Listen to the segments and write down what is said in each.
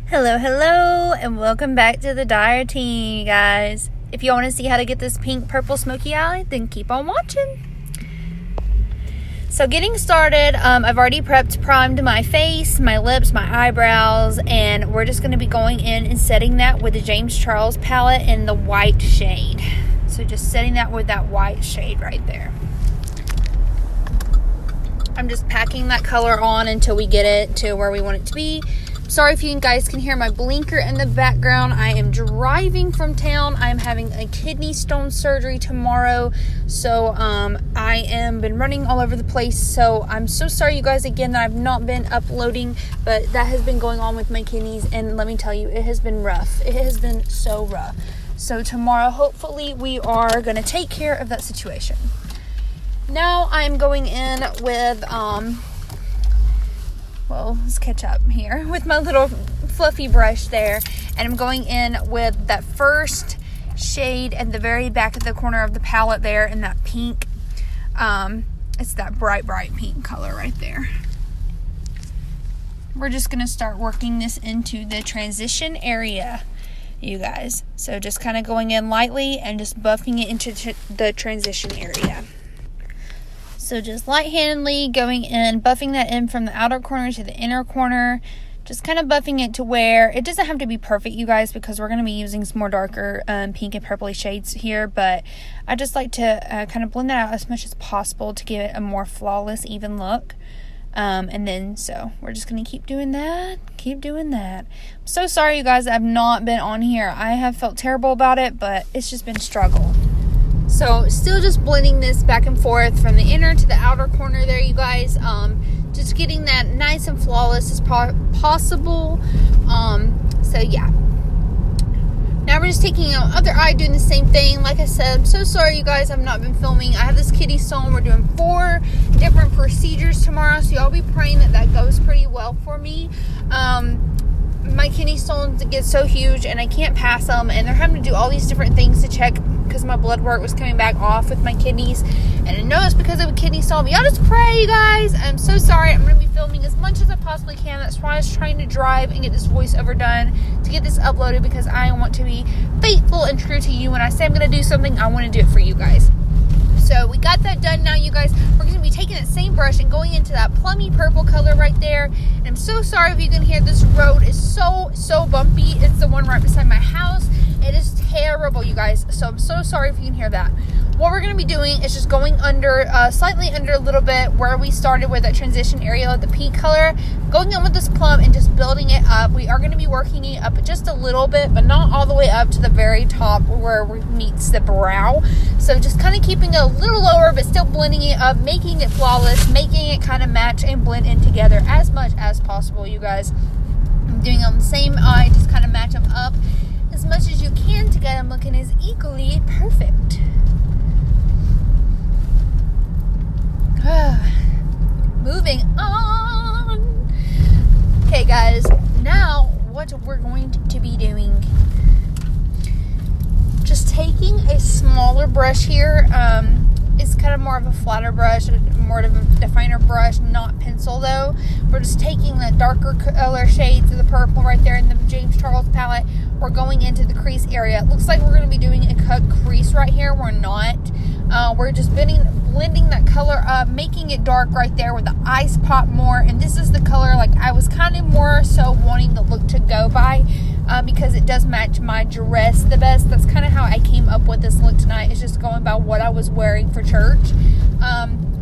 Hello, and welcome back to the Dye Routine, you guys. If you want to see how to get this pink purple smoky eye, then keep on watching. So getting started, I've already primed my face, my lips, my eyebrows, and we're just going to be going in and setting that with the James Charles palette in the white shade. So just setting that with that white shade right there. I'm just packing that color on until we get it to where we want it to be. Sorry if you guys can hear my blinker in the background. I am driving from town. I am having a kidney stone surgery tomorrow. So I am been running all over the place. So I'm so sorry, you guys, again, that I've not been uploading. But that has been going on with my kidneys. And let me tell you, it has been rough. It has been so rough. So tomorrow, hopefully, we are going to take care of that situation. Now I'm going in with... well, let's catch up here with my little fluffy brush there. And I'm going in with that first shade at the very back of the corner of the palette there in that pink. It's that bright pink color right there. We're just going to start working this into the transition area, you guys. So just kind of going in lightly and just buffing it into the transition area. So just light-handedly going in, buffing that in from the outer corner to the inner corner. Just kind of buffing it to where it doesn't have to be perfect, you guys, because we're going to be using some more darker pink and purpley shades here. But I just like to kind of blend that out as much as possible to give it a more flawless, even look. And then, so we're just going to keep doing that. I'm so sorry, you guys, I've not been on here. I have felt terrible about it, but it's just been a struggle. So still just blending this back and forth from the inner to the outer corner there, you guys. Just getting that nice and flawless as possible. So yeah. Now we're just taking out other eye, doing the same thing. Like I said, I'm so sorry, you guys, I've not been filming. I have this kidney stone. We're doing 4 different procedures tomorrow, so y'all be praying that goes pretty well for me. My kidney stones get so huge and I can't pass them, and they're having to do all these different things to check because my blood work was coming back off with my kidneys, and I know it's because of a kidney stone. But y'all just pray, you guys. I'm so sorry. I'm going to be filming as much as I possibly can. That's why I was trying to drive and get this voiceover done to get this uploaded, because I want to be faithful and true to you. When I say I'm going to do something, I want to do it for you guys. So we got that done now, you guys. We're going to be taking that same brush and going into that plummy purple color right there. And I'm so sorry if you can hear this road is so bumpy. It's the one right beside my house. It is terrible, you guys. So I'm so sorry if you can hear that. What we're going to be doing is just going under, slightly under a little bit where we started with that transition area with the pink color. Going in with this plum and just building it up. We are going to be working it up just a little bit, but not all the way up to the very top where it meets the brow. So just kind of keeping it a little lower, but still blending it up, making it flawless, making it kind of match and blend in together as much as possible, you guys. I'm doing it on the same eye, just kind of match them up as much as you can to get them looking as equally perfect. Moving on. Okay, guys, now what we're going to be doing, just taking a smaller brush here. It's kind of more of a flatter brush, more of a definer brush, not pencil though. We're just taking the darker color shades of the purple right there in the James Charles palette. We're going into the crease area. It looks like we're going to be doing a cut crease right here. We're not. We're just blending that color up, making it dark right there where the eyes pop more. And this is the color like I was kind of more so wanting the look to go by, because it does match my dress the best. That's kind of how I came up with this look tonight. It's just going by what I was wearing for church.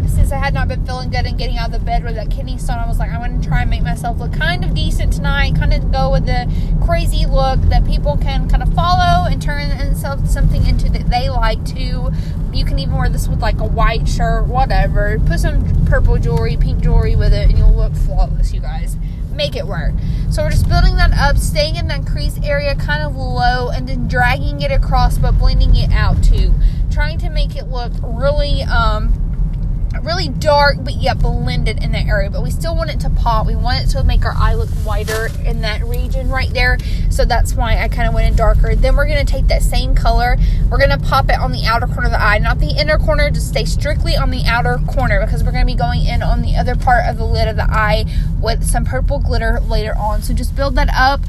Since I had not been feeling good and getting out of the bed with that kidney stone, I was like, I'm going to try and make myself look kind of decent tonight, kind of go with the crazy look that people can kind of follow and turn themselves something into that they like too. You can even wear this with like a white shirt, whatever. Put some purple jewelry, pink jewelry with it, and you'll look flawless, you guys. Make it work. So we're just building that up, staying in that crease area kind of low, and then dragging it across, but blending it out too. Trying to make it look really really dark, but yet blended in that area. But we still want it to pop. We want it to make our eye look whiter in that region right there. So that's why I kind of went in darker. Then we're going to take that same color. We're going to pop it on the outer corner of the eye. Not the inner corner. Just stay strictly on the outer corner, because we're going to be going in on the other part of the lid of the eye with some purple glitter later on. So just build that up,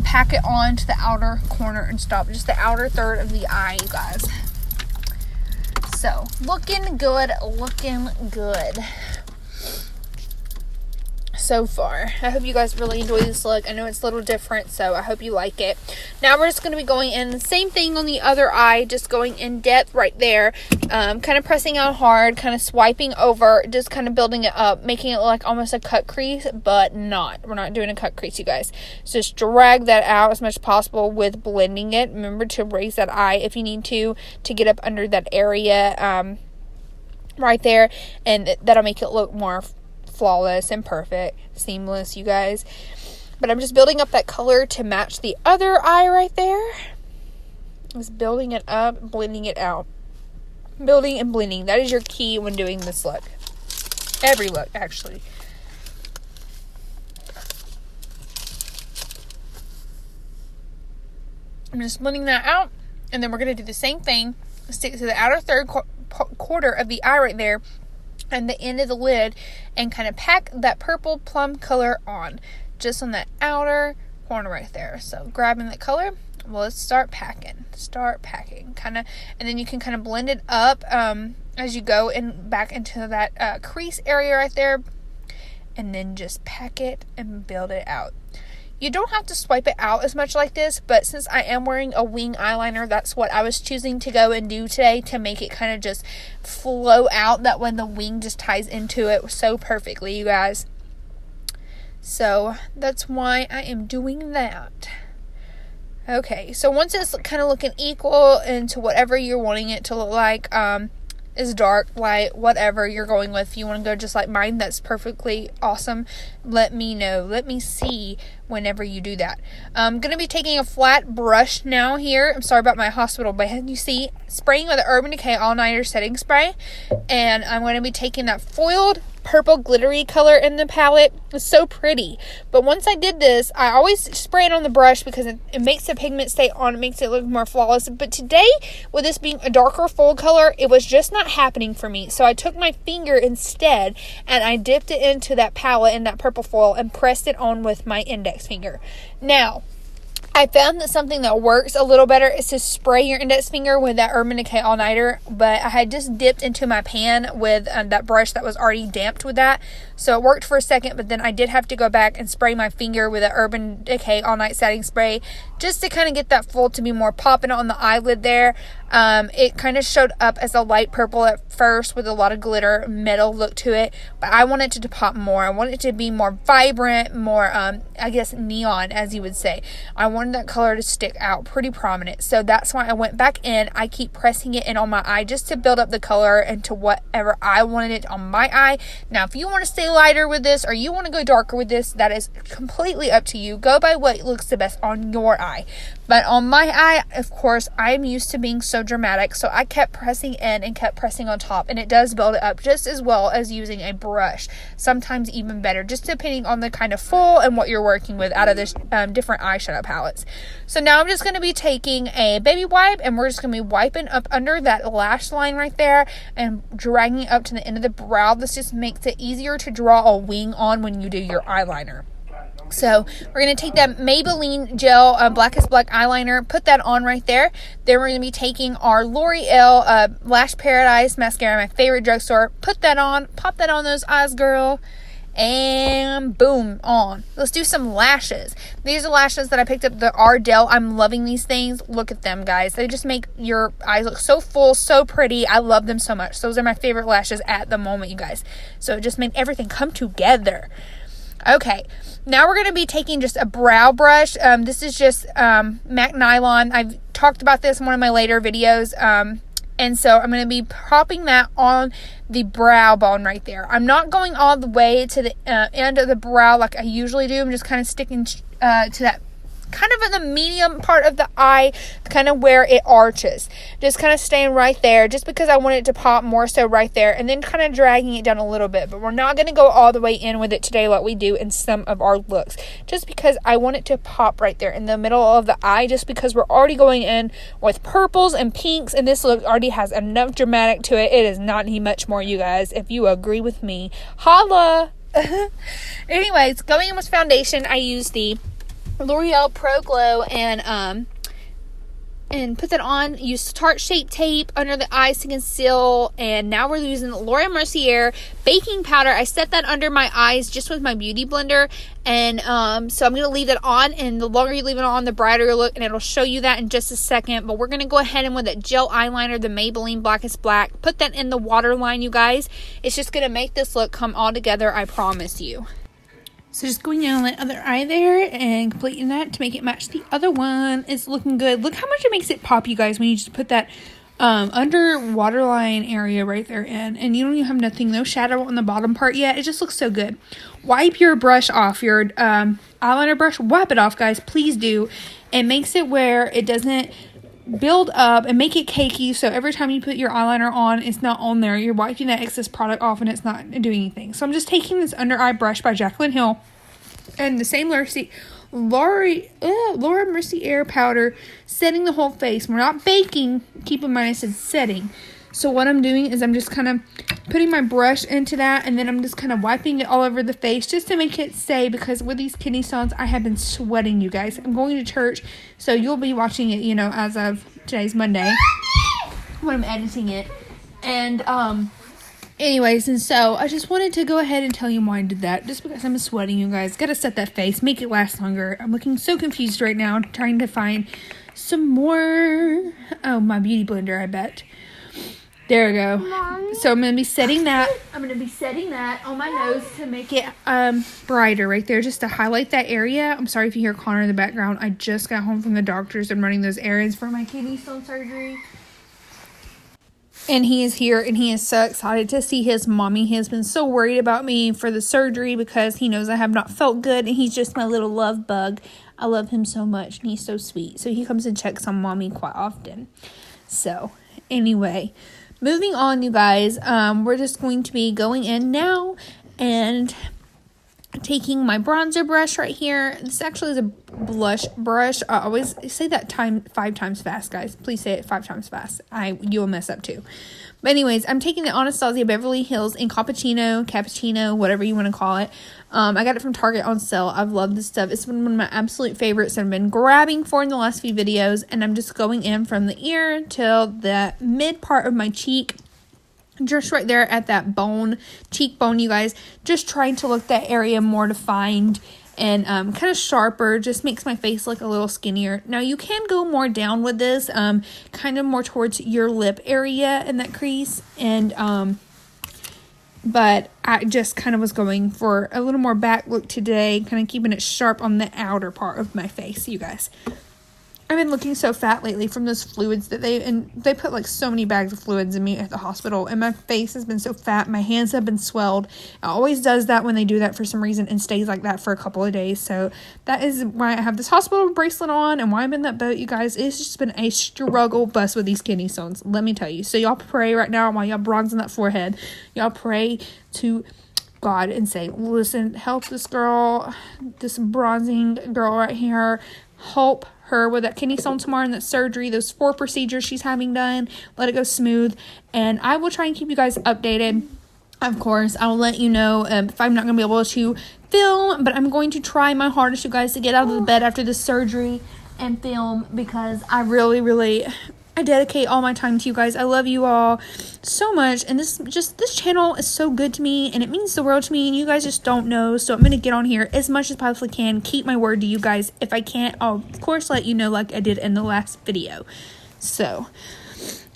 pack it on to the outer corner and stop. Just the outer third of the eye, you guys. So, looking good so far. I hope you guys really enjoy this look. I know it's a little different, so I hope you like it. Now we're just going to be going in the same thing on the other eye, just going in depth right there, kind of pressing out hard, kind of swiping over, just kind of building it up, making it look like almost a cut crease, but not. We're not doing a cut crease, you guys. So just drag that out as much as possible with blending it. Remember to raise that eye if you need to get up under that area right there, and that'll make it look more flawless and perfect, seamless, you guys. But I'm just building up that color to match the other eye right there. Just building it up, blending it out. Building and blending. That is your key when doing this look. Every look, actually. I'm just blending that out, and then we're going to do the same thing. Stick to the outer third quarter of the eye right there and the end of the lid, and kind of pack that purple plum color on just on that outer corner right there. So grabbing that color, well, let's start packing kind of, and then you can kind of blend it up as you go and back into that crease area right there, and then just pack it and build it out. You don't have to swipe it out as much like this, but since I am wearing a wing eyeliner, that's what I was choosing to go and do today to make it kind of just flow out. That when the wing just ties into it so perfectly, you guys. So that's why I am doing that. Okay, so once it's kind of looking equal into whatever you're wanting it to look like, is dark, light, whatever you're going with. If you want to go just like mine, that's perfectly awesome. Let me know. Let me see whenever you do that. I'm going to be taking a flat brush now here. I'm sorry about my hospital bed. You see, spraying with the Urban Decay All Nighter Setting Spray. And I'm going to be taking that foiled purple glittery color in the palette. It's so pretty. But once I did this, I always spray it on the brush because it makes the pigment stay on. It makes it look more flawless. But today, with this being a darker full color, it was just not happening for me. So I took my finger instead and I dipped it into that palette in that purple foil and pressed it on with my index finger. Now, I found that something that works a little better is to spray your index finger with that Urban Decay All Nighter, but I had just dipped into my pan with that brush that was already damped with that, so it worked for a second, but then I did have to go back and spray my finger with the Urban Decay All Night Setting Spray just to kind of get that fold to be more popping on the eyelid there. It kind of showed up as a light purple at first with a lot of glitter metal look to it, but I wanted it to pop more. I wanted it to be more vibrant, more I guess neon, as you would say. I wanted that color to stick out pretty prominent, so that's why I went back in. I keep pressing it in on my eye just to build up the color into whatever I wanted it on my eye. Now if you want to stay lighter with this or you want to go darker with this, that is completely up to you. Go by what looks the best on your eye. But on my eye, of course, I'm used to being so dramatic, so I kept pressing in and kept pressing on top, and it does build it up just as well as using a brush, sometimes even better, just depending on the kind of full and what you're working with out of this different eyeshadow palettes. So now I'm just going to be taking a baby wipe, and we're just going to be wiping up under that lash line right there and dragging it up to the end of the brow. This just makes it easier to draw a wing on when you do your eyeliner. So we're going to take that Maybelline Gel Blackest Black eyeliner, put that on right there. Then we're going to be taking our L'Oreal Lash Paradise mascara, my favorite drugstore. Put that on, pop that on those eyes, girl. And boom, on. Let's do some lashes. These are lashes that I picked up, the Ardell. I'm loving these things. Look at them, guys. They just make your eyes look so full, so pretty. I love them so much. Those are my favorite lashes at the moment, you guys. So it just made everything come together. Okay, now we're going to be taking just a brow brush. This is just MAC Nylon. I've talked about this in one of my later videos. And so I'm going to be popping that on the brow bone right there. I'm not going all the way to the end of the brow like I usually do. I'm just kind of sticking to that kind of in the medium part of the eye, kind of where it arches. Just kind of staying right there, just because I want it to pop more so right there, and then kind of dragging it down a little bit. But we're not going to go all the way in with it today like we do in some of our looks, just because I want it to pop right there in the middle of the eye, just because we're already going in with purples and pinks, and this look already has enough dramatic to it. It does not need much more, you guys. If you agree with me, holla. Anyways, going in with foundation, I used the L'Oreal Pro Glow and put that on. Use Tarte Shape Tape under the eyes to conceal. And now we're using Laura Mercier baking powder. I set that under my eyes just with my beauty blender. And so I'm going to leave it on. And the longer you leave it on, the brighter you look. And it'll show you that in just a second. But we're going to go ahead and with that gel eyeliner, the Maybelline Blackest Black, put that in the waterline, you guys. It's just going to make this look come all together, I promise you. So just going down the other eye there and completing that to make it match the other one. It's looking good. Look how much it makes it pop, you guys, when you just put that under waterline area right there in. And you don't even have nothing, no shadow on the bottom part yet. It just looks so good. Wipe your brush off, your eyeliner brush. Wipe it off, guys. Please do. It makes it where it doesn't build up and make it cakey, so every time you put your eyeliner on, it's not on there. You're wiping that excess product off and it's not doing anything. So I'm just taking this under eye brush by Jaclyn Hill and the same Laura Mercier powder, setting the whole face. We're not baking, keep in mind I said setting. So what I'm doing is I'm just kind of putting my brush into that, and then I'm just kind of wiping it all over the face just to make it stay, because with these kidney stones, I have been sweating, you guys. I'm going to church, so you'll be watching it, you know, as of today's Monday when I'm editing it. And anyways, and so I just wanted to go ahead and tell you why I did that, just because I'm sweating, you guys. Gotta set that face, make it last longer. I'm looking so confused right now, trying to find some more. Oh, my beauty blender, I bet. There we go. Mommy. So I'm going to be setting that. I'm going to be setting that on my nose to make it brighter right there, just to highlight that area. I'm sorry if you hear Connor in the background. I just got home from the doctors and running those errands for my kidney stone surgery. And he is here, and he is so excited to see his mommy. He has been so worried about me for the surgery because he knows I have not felt good, and he's just my little love bug. I love him so much, and he's so sweet. So he comes and checks on mommy quite often. So anyway, moving on, you guys, we're just going to be going in now and taking my bronzer brush right here. This actually is a blush brush. I always say that 5 times fast, guys. Please say it 5 times fast. You'll mess up too. But anyways, I'm taking the Anastasia Beverly Hills in Cappuccino, whatever you want to call it. I got it from Target on sale. I've loved this stuff. It's been one of my absolute favorites I've been grabbing for in the last few videos. And I'm just going in from the ear till the mid part of my cheek. Just right there at that cheekbone, you guys. Just trying to look that area more defined and kind of sharper. Just makes my face look a little skinnier. Now, you can go more down with this, kind of more towards your lip area in that crease. And but I just kind of was going for a little more back look today, kind of keeping it sharp on the outer part of my face, you guys. I've been looking so fat lately from those fluids that they put like so many bags of fluids in me at the hospital, and my face has been so fat. My hands have been swelled. It always does that when they do that for some reason and stays like that for a couple of days. So that is why I have this hospital bracelet on and why I'm in that boat, you guys. It's just been a struggle bus with these kidney stones, let me tell you. So y'all pray right now while y'all bronzing that forehead. Y'all pray to God and say, listen, help this girl, this bronzing girl right here. Help her with that kidney stone tomorrow and that surgery, those 4 procedures she's having done. Let it go smooth. And I will try and keep you guys updated. Of course, I will let you know if I'm not going to be able to film, but I'm going to try my hardest, you guys, to get out of the bed after the surgery and film, because I really I dedicate all my time to you guys. I love you all so much, and this channel is so good to me, and it means the world to me, and you guys just don't know. So I'm gonna get on here as much as possibly can, keep my word to you guys. If I can't, I'll of course let you know like I did in the last video. So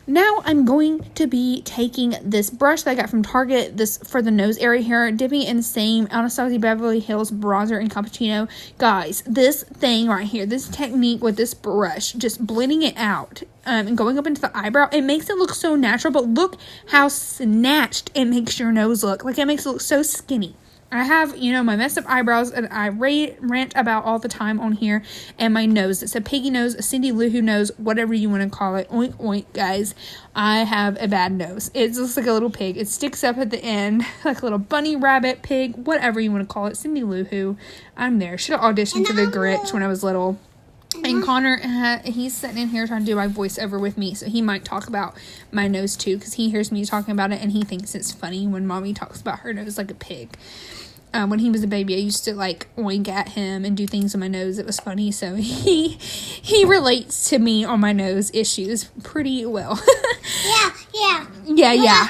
now I'm going to be taking this brush that I got from Target, this for the nose area here, dipping it in the same Anastasia Beverly Hills bronzer in Cappuccino. Guys, this thing right here, this technique with this brush, just blending it out and going up into the eyebrow, it makes it look so natural, but look how snatched it makes your nose look. Like, it makes it look so skinny. I have, you know, my messed up eyebrows and I rant about all the time on here, and my nose. It's a piggy nose, a Cindy Lou Who nose, whatever you want to call it. Oink, oink, guys. I have a bad nose. It looks like a little pig. It sticks up at the end like a little bunny, rabbit, pig, whatever you want to call it. Cindy Lou Who. I'm there. Should have auditioned for the Grinch when I was little. And Connor, he's sitting in here trying to do my voiceover with me, so he might talk about my nose too, because he hears me talking about it, and he thinks it's funny when Mommy talks about her nose like a pig. When he was a baby, I used to, like, oink at him and do things on my nose. It was funny, so he relates to me on my nose issues pretty well. Yeah.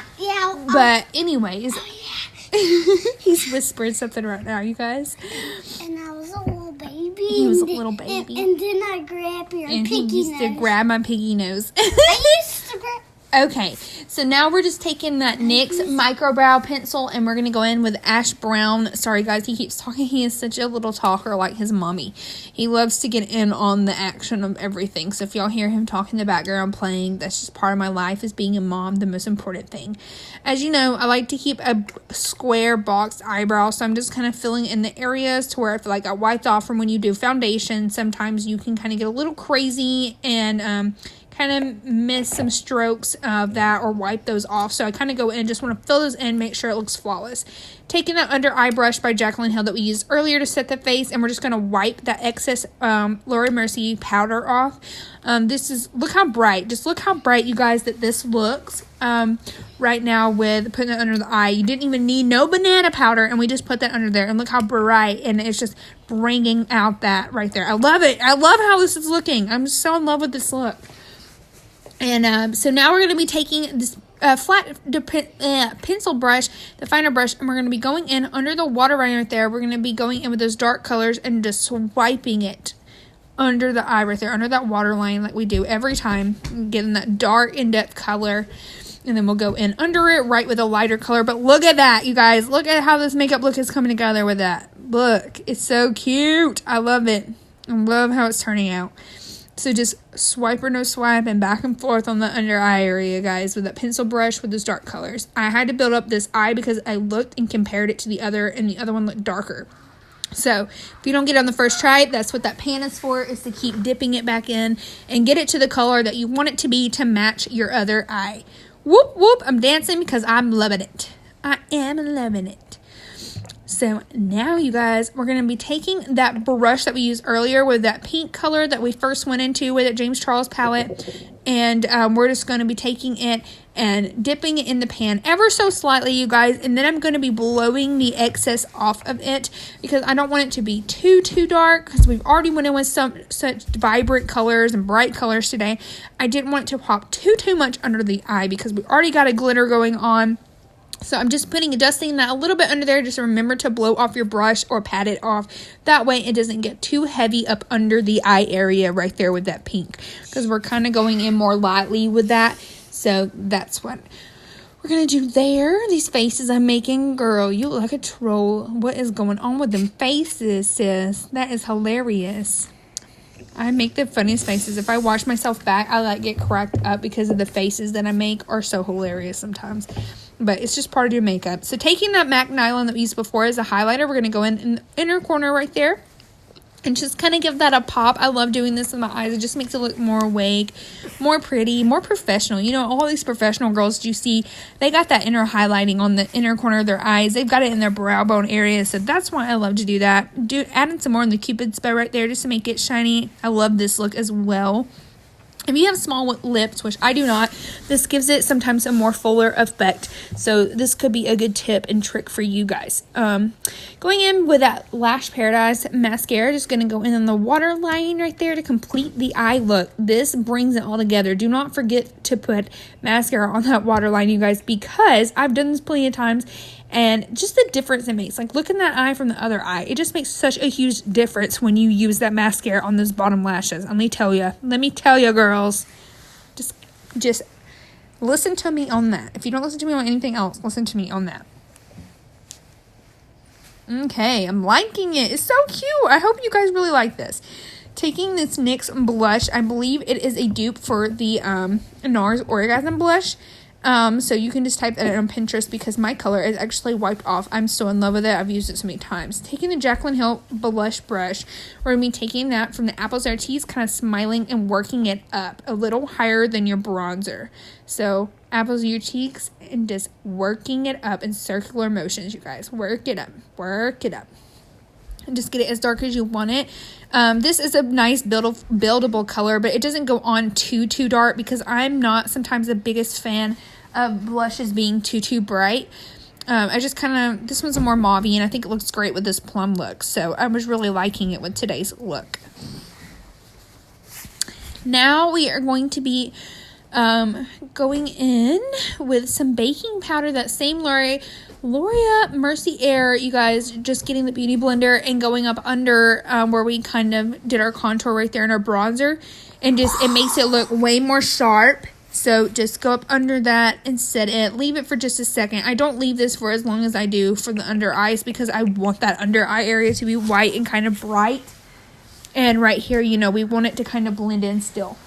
But anyways, he's whispering something right now, you guys. And I was a little baby. He was a little baby. And then I grabbed your piggy nose. And he used to grab my piggy nose. I used to grab... Okay, so now we're just taking that NYX microbrow pencil, and we're going to go in with ash brown. Sorry, guys, he keeps talking. He is such a little talker like his mommy. He loves to get in on the action of everything. So if y'all hear him talk in the background playing, that's just part of my life as being a mom, the most important thing. As you know, I like to keep a square boxed eyebrow, so I'm just kind of filling in the areas to where I feel like I wiped off from when you do foundation. Sometimes you can kind of get a little crazy and kind of miss some strokes of that or wipe those off. So I kind of go in, just want to fill those in, make sure it looks flawless. Taking that under eye brush by Jaclyn Hill that we used earlier to set the face, and we're just going to wipe that excess Laura Mercier powder off. Look how bright, you guys, that this looks right now with putting it under the eye. You didn't even need no banana powder, and we just put that under there, and look how bright, and it's just bringing out that right there. I love it. I love how this is looking. I'm so in love with this look. And so now we're going to be taking this flat pencil brush, the finer brush, and we're going to be going in under the waterline right there. We're going to be going in with those dark colors and just swiping it under the eye right there, under that waterline like we do every time, getting that dark in-depth color. And then we'll go in under it right with a lighter color. But look at that, you guys. Look at how this makeup look is coming together with that. Look, it's so cute. I love it. I love how it's turning out. So just swipe or no swipe and back and forth on the under eye area, guys, with that pencil brush with those dark colors. I had to build up this eye because I looked and compared it to the other, and the other one looked darker. So if you don't get it on the first try, that's what that pan is for, is to keep dipping it back in and get it to the color that you want it to be to match your other eye. Whoop, whoop, I'm dancing because I'm loving it. I am loving it. So now, you guys, we're going to be taking that brush that we used earlier with that pink color that we first went into with that James Charles palette. And we're just going to be taking it and dipping it in the pan ever so slightly, you guys. And then I'm going to be blowing the excess off of it because I don't want it to be too dark, because we've already went in with such vibrant colors and bright colors today. I didn't want it to pop too much under the eye because we already got a glitter going on. So I'm just dusting that a little bit under there. Just remember to blow off your brush or pat it off. That way it doesn't get too heavy up under the eye area right there with that pink. Because we're kind of going in more lightly with that. So that's what we're going to do there. These faces I'm making. Girl, you look like a troll. What is going on with them faces, sis? That is hilarious. I make the funniest faces. If I watch myself back, I get cracked up because of the faces that I make are so hilarious sometimes. But it's just part of your makeup. So taking that MAC nylon that we used before as a highlighter, we're going to go in the inner corner right there and just kind of give that a pop. I love doing this in my eyes. It just makes it look more awake, more pretty, more professional. You know, all these professional girls you see, they got that inner highlighting on the inner corner of their eyes. They've got it in their brow bone area. So that's why I love to do that. Adding some more in the Cupid's bow right there just to make it shiny. I love this look as well. If you have small lips, which I do not, this gives it sometimes a more fuller effect. So this could be a good tip and trick for you guys. Going in with that Lash Paradise mascara, just going to go in on the waterline right there to complete the eye look. This brings it all together. Do not forget to put mascara on that waterline, you guys, because I've done this plenty of times. And just the difference it makes. Like, look in that eye from the other eye. It just makes such a huge difference when you use that mascara on those bottom lashes. Let me tell you, girls. Just listen to me on that. If you don't listen to me on anything else, listen to me on that. Okay, I'm liking it. It's so cute. I hope you guys really like this. Taking this NYX blush, I believe it is a dupe for the NARS Orgasm blush. So you can just type that in on Pinterest because my color is actually wiped off. I'm so in love with it. I've used it so many times. Taking the Jaclyn Hill blush brush, we're going to be taking that from the Apples Are Teas, kind of smiling and working it up a little higher than your bronzer. So apples are your cheeks and just working it up in circular motions, you guys. Work it up. Work it up. And just get it as dark as you want it. This is a nice buildable color, but it doesn't go on too dark because I'm not sometimes the biggest fan of blushes being too bright. I just kind of, this one's a more mauve-y, and I think it looks great with this plum look. So I was really liking it with today's look. Now we are going to be going in with some baking powder, that same L'Oreal Mercy Air, you guys, just getting the beauty blender and going up under where we kind of did our contour right there in our bronzer, and just it makes it look way more sharp. So just go up under that and set it, leave it for just a second. I don't leave this for as long as I do for the under eyes because I want that under eye area to be white and kind of bright, and right here, you know, we want it to kind of blend in still.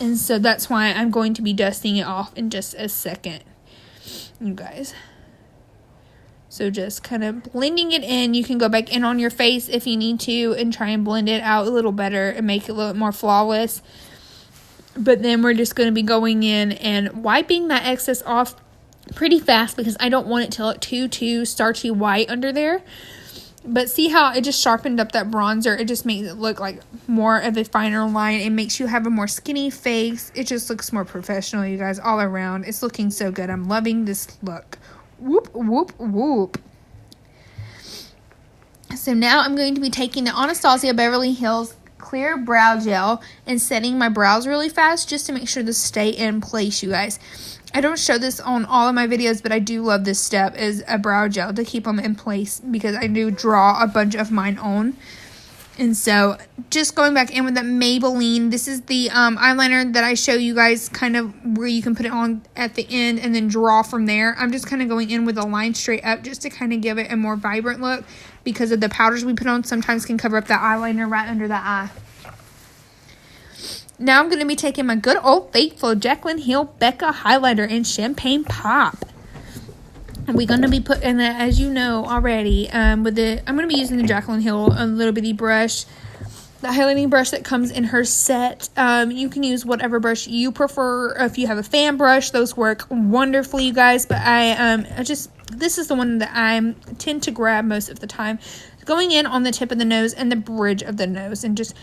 And so that's why I'm going to be dusting it off in just a second, you guys. So just kind of blending it in. You can go back in on your face if you need to and try and blend it out a little better and make it a little more flawless. But then we're just going to be going in and wiping that excess off pretty fast because I don't want it to look too starchy white under there. But see how it just sharpened up that bronzer? It just makes it look like more of a finer line. It makes you have a more skinny face. It just looks more professional, you guys, all around. It's looking so good. I'm loving this look. Whoop, whoop, whoop. So now I'm going to be taking the Anastasia Beverly Hills Clear Brow Gel and setting my brows really fast just to make sure this stay in place, you guys. I don't show this on all of my videos, but I do love this step is a brow gel to keep them in place because I do draw a bunch of mine on. And so just going back in with that Maybelline, this is the eyeliner that I show you guys kind of where you can put it on at the end and then draw from there. I'm just kind of going in with a line straight up just to kind of give it a more vibrant look because of the powders we put on sometimes can cover up the eyeliner right under the eye. Now I'm going to be taking my good old faithful Jaclyn Hill Becca highlighter in Champagne Pop. And we're going to be putting that, as you know already, I'm going to be using the Jaclyn Hill a little bitty brush. The highlighting brush that comes in her set. You can use whatever brush you prefer. If you have a fan brush, those work wonderfully, you guys. But this is the one that I tend to grab most of the time. Going in on the tip of the nose and the bridge of the nose and just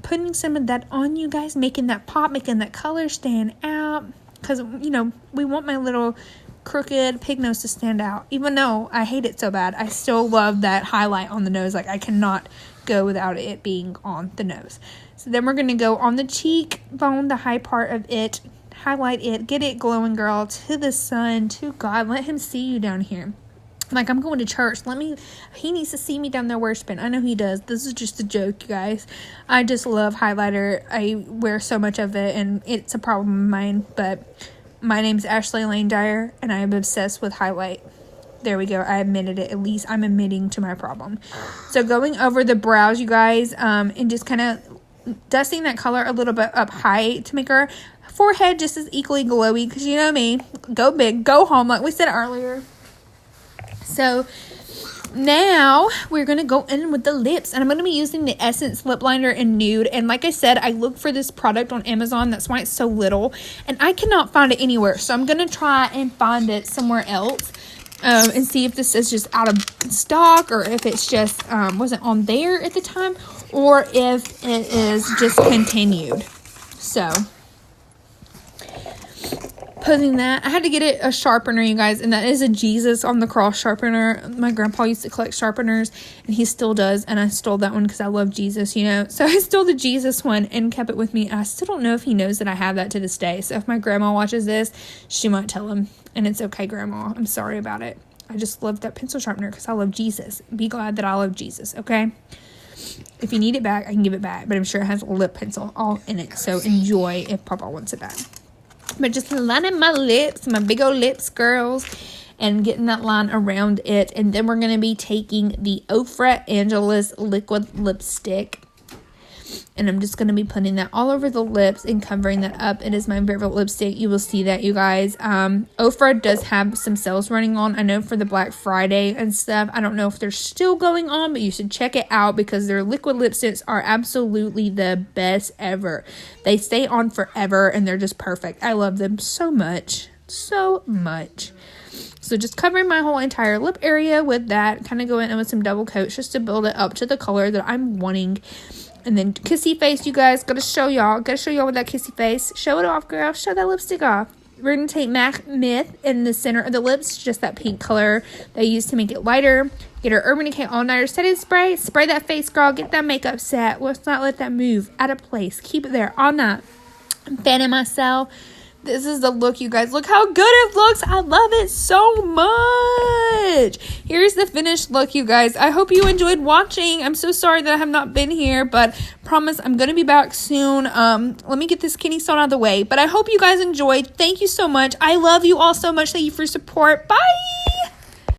putting some of that on, you guys, making that pop, making that color stand out, because, you know, we want my little crooked pig nose to stand out. Even though I hate it so bad, I still love that highlight on the nose. Like, I cannot go without it being on the nose. So then we're going to go on the cheekbone, the high part of it, highlight it, get it glowing, girl, to the sun, to God. Let him see you down here. Like, I'm going to church. He needs to see me down there worshiping. I know he does. This is just a joke, you guys. I just love highlighter. I wear so much of it, and it's a problem of mine. But my name's Ashley Lane Dyer, and I am obsessed with highlight. There we go. I admitted it. At least I'm admitting to my problem. So going over the brows, you guys, and just kind of dusting that color a little bit up high to make our forehead just as equally glowy. Because you know me. Go big. Go home, like we said earlier. So now we're going to go in with the lips, and I'm going to be using the Essence lip liner in nude. And like I said, I looked for this product on Amazon. That's why it's so little, and I cannot find it anywhere. So I'm going to try and find it somewhere else and see if this is just out of stock, or if it's just wasn't on there at the time, or if it is discontinued. So putting that, I had to get it a sharpener, you guys, and that is a Jesus on the cross sharpener. My grandpa used to collect sharpeners, and he still does, and I stole that one because I love Jesus, you know. So I stole the Jesus one and kept it with me. I still don't know if he knows that I have that to this day. So if my grandma watches this, she might tell him, and it's okay, Grandma. I'm sorry about it. I just love that pencil sharpener because I love Jesus. Be glad that I love Jesus, okay? If you need it back, I can give it back, but I'm sure it has a lip pencil all in it. So enjoy if Papa wants it back. But just lining my lips, my big old lips, girls, and getting that line around it. And then we're going to be taking the Ofra Angeles liquid lipstick. And I'm just going to be putting that all over the lips and covering that up. It is my favorite lipstick. You will see that, you guys. Ofra does have some sales running on. I know for the Black Friday and stuff. I don't know if they're still going on, but you should check it out because their liquid lipsticks are absolutely the best ever. They stay on forever and they're just perfect. I love them so much. So much. So just covering my whole entire lip area with that. Kind of going in with some double coats just to build it up to the color that I'm wanting. And then kissy face, you guys. Gotta show y'all with that kissy face. Show it off, girl. Show that lipstick off. We're going to take MAC Myth in the center of the lips. Just that pink color they use to make it lighter. Get our Urban Decay All Nighter setting spray. Spray that face, girl. Get that makeup set. Let's not let that move out of place. Keep it there all night. I'm fanning myself. This is the look, you guys. Look how good it looks. I love it so much. Here's the finished look, you guys. I hope you enjoyed watching. I'm so sorry that I have not been here, but promise I'm going to be back soon. Let me get this kidney stone out of the way. But I hope you guys enjoyed. Thank you so much. I love you all so much. Thank you for your support. Bye.